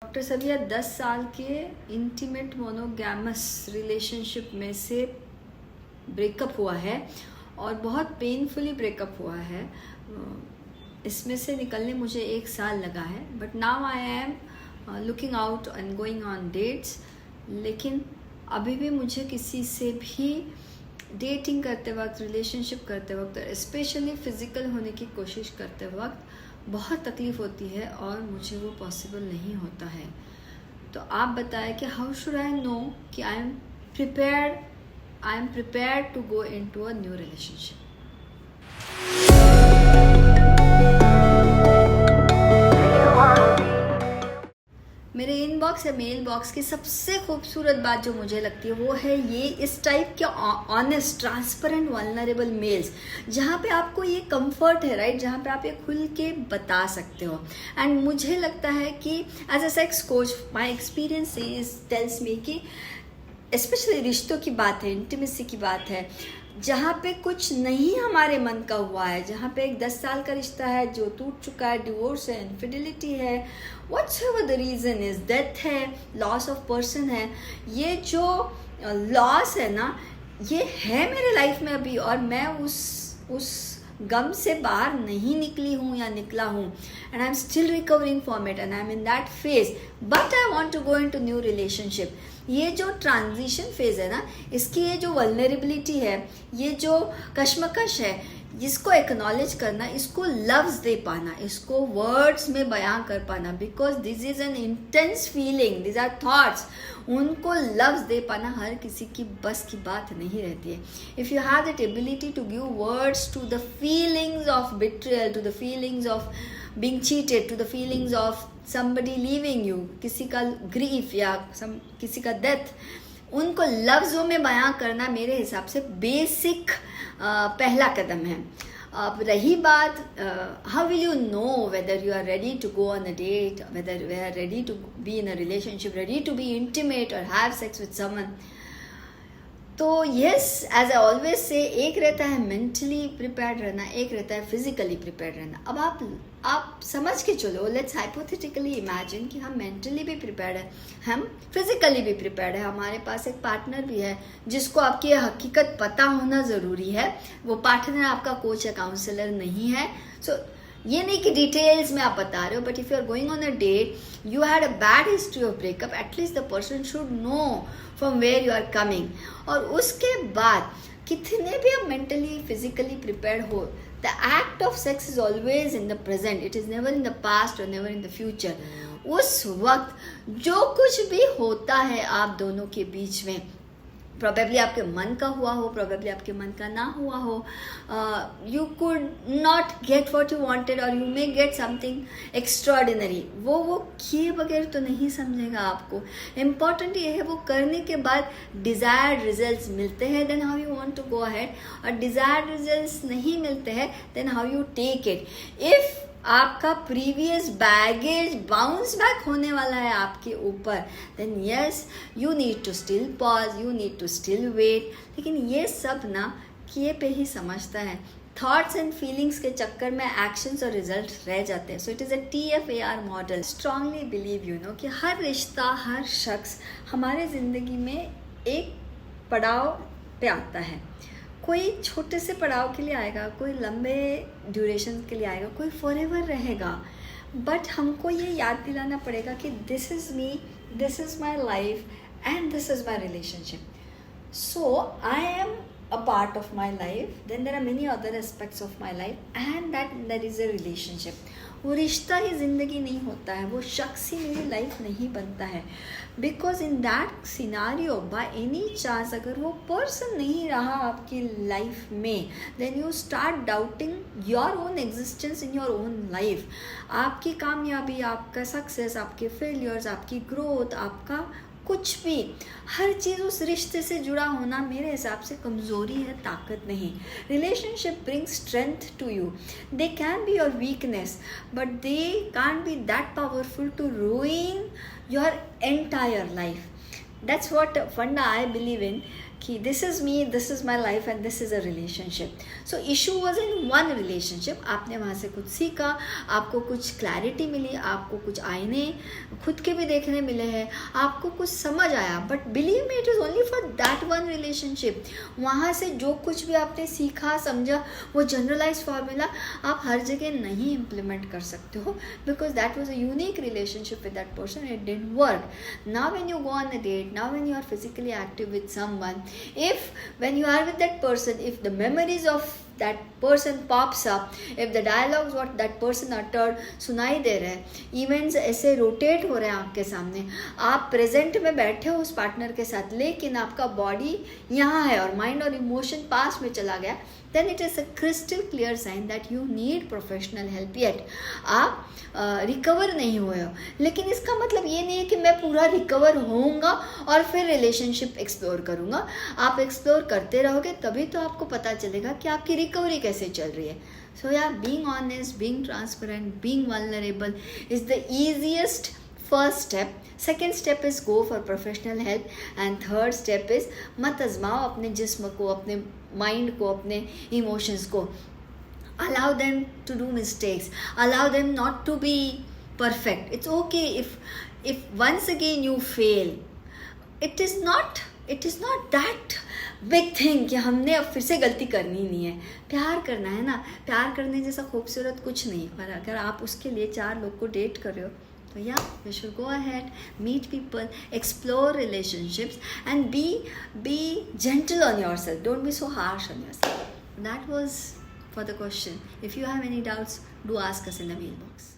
Doctor सबिया 10 साल के intimate monogamous relationship में से ब्रेकअप हुआ है और बहुत पेनफुली ब्रेकअप हुआ है। इसमें से निकलने मुझे 1 साल लगा है, but now I am looking out and going on dates. लेकिन अभी भी मुझे किसी से भी डेटिंग करते वक्त, रिलेशनशिप करते वक्त, स्पेशली फिज़िकल होने की कोशिश करते वक्त बहुत तकलीफ़ होती है और मुझे वो पॉसिबल नहीं होता है। तो आप बताएं कि हाउ शुड आई नो कि I am prepared to go into a new relationship. मेरे इनबॉक्स या मेल बॉक्स की सबसे खूबसूरत बात जो मुझे लगती है वो है ये इस टाइप के ऑनेस्ट, ट्रांसपेरेंट, वल्नरेबल मेल्स, जहाँ पे आपको ये कंफर्ट है, राइट, जहाँ पे आप ये खुल के बता सकते हो। एंड मुझे लगता है कि as a sex coach my experience is tells me कि स्पेशली रिश्तों की बात है, इंटीमेसी की बात है, जहाँ पे कुछ नहीं हमारे मन का हुआ है, जहाँ पे एक 10 साल का रिश्ता है जो टूट चुका है, डिवोर्स है, इनफिडिलिटी है, whatsoever the reason is, death है, लॉस ऑफ पर्सन है, ये जो लॉस है ना, ये है मेरे लाइफ में अभी, और मैं उस गम से बाहर नहीं निकली हूँ या निकला हूँ, and I am still recovering from it and I am in that phase, but I want to go in to new relationship. ये जो ट्रांजिशन फेज है ना, इसकी ये जो वल्नरेबिलिटी है, ये जो कश्मकश है, इसको एक्नॉलेज करना, इसको लफ्ज़ दे पाना, इसको वर्ड्स में बयां कर पाना, because this is an intense feeling, this are thoughts, उनको लफ्ज़ दे पाना हर किसी की बस की बात नहीं रहती है। If you have that ability to give words to the feelings of betrayal, to the feelings of being cheated, to the feelings of somebody leaving you, किसी का grief या किसी का death, उनको लफ्ज़ों में बयां करना मेरे हिसाब से बेसिक पहला कदम है। अब रही बात how will you know whether you are ready to go on a date, whether we are ready to be in a relationship, ready to be intimate or have sex with someone, तो yes, as I always say, एक रहता है mentally prepared रहना, एक रहता है physically prepared रहना। अब आप समझ के चलो, लेट्स हाइपोथेटिकली इमेजिन कि हम मेंटली भी प्रिपेयर्ड है, हम फिजिकली भी प्रिपेयर्ड है, हमारे पास एक पार्टनर भी है जिसको आपकी ये हकीकत पता होना ज़रूरी है। वो पार्टनर आपका कोच या काउंसलर नहीं है। सो ये नहीं कि डिटेल्स में आप बता रहे हो, but if you are going on a date, you had a bad history of breakup, at least the person should know from where you are coming. और उसके बाद कितने भी आप मेंटली फिजिकली प्रिपेयर्ड हो, the act of sex is always in the present, it is never in the past और never in the future. उस वक्त जो कुछ भी होता है आप दोनों के बीच में, प्रोबेबली आपके मन का हुआ हो, प्रोबेबली आपके मन का ना हुआ हो, you could not get what you wanted और you may get something extraordinary, वो किए बगैर तो नहीं समझेगा आपको। इम्पॉर्टेंट ये है वो करने के बाद डिज़ायर्ड रिजल्ट्स मिलते हैं, then how you want to go ahead, और डिज़ायर्ड रिजल्ट्स नहीं मिलते हैं, then how you take it. If आपका प्रीवियस बैगेज बाउंस बैक होने वाला है आपके ऊपर, then yes, you need to still pause, you need to still wait. लेकिन ये सब ना किए पे ही समझता है, थॉट्स एंड फीलिंग्स के चक्कर में एक्शंस और रिजल्ट रह जाते हैं। So it is a TFAR model. Strongly believe you know कि हर रिश्ता, हर शख्स हमारे ज़िंदगी में एक पड़ाव पे आता है। कोई छोटे से पड़ाव के लिए आएगा, कोई लंबे ड्यूरेशन के लिए आएगा, कोई फॉरएवर रहेगा, बट हमको ये याद दिलाना पड़ेगा कि this is me, this is my life and this is my relationship. So I am a part of my life, then there are many other aspects of my life, and that there is a relationship. वो रिश्ता ही ज़िंदगी नहीं होता है, वो शख्स ही मेरी life नहीं बनता है, because in that scenario by any chance अगर वो पर्सन नहीं रहा आपकी लाइफ में, then you start doubting your own existence in your own life. आपकी कामयाबी, आपका सक्सेस, आपके फेलियर्स, आपकी ग्रोथ, आपका कुछ भी, हर चीज़ उस रिश्ते से जुड़ा होना मेरे हिसाब से कमज़ोरी है, ताकत नहीं। Relationship bring strength to you, they can be your weakness, but they can be that powerful to ruin your entire life. That's what funda I believe in, कि this is me, this is my life and this is a relationship. So issue was in one relationship. आपने वहाँ से कुछ सीखा, आपको कुछ clarity मिली, आपको कुछ आईने खुद के भी देखने मिले हैं, आपको कुछ समझ आया. But believe me, it is only for that one relationship. वहाँ से जो कुछ भी आपने सीखा समझा, वो जनरलाइज फार्मूला आप हर जगह नहीं इम्प्लीमेंट कर सकते हो, because that was a unique relationship with that person. It didn't work. Now when you go on a date, now when you are physically active with someone, if when you are with that person, if the memories of that person pops up, if the dialogues what that person uttered सुनाई दे रहे हैं, events ऐसे rotate हो रहे हैं आपके सामने, आप प्रेजेंट में बैठे हो उस पार्टनर के साथ, लेकिन आपका बॉडी यहाँ है और माइंड और इमोशन पास में चला गया, then it is a crystal clear sign that you need professional help yet. आप रिकवर नहीं हुए हो. लेकिन इसका मतलब ये नहीं है कि मैं पूरा रिकवर होऊंगा और फिर रिलेशनशिप एक्सप्लोर करूंगा. आप एक्सप्लोर करते रहोगे तभी तो आपको पता चलेगा कि आपकी रिकवरी कैसे चल रही है. So yeah, being honest, being transparent, being vulnerable is the easiest first step. Second step is go for professional help, and third step is मत आजमाओ अपने जिस्म को, अपने माइंड को, अपने इमोशंस को. Allow them to do mistakes. Allow them not to be perfect. It's okay if once again you fail. It is not that big thing कि हमने अब फिर से गलती करनी नहीं है. प्यार करना है ना, प्यार करने जैसा खूबसूरत कुछ नहीं. पर अगर आप उसके लिए 4 लोग को डेट कर रहे हो, so yeah, you should go ahead, meet people, explore relationships, and be gentle on yourself. Don't be so harsh on yourself. That was for the question. If you have any doubts, do ask us in the mailbox.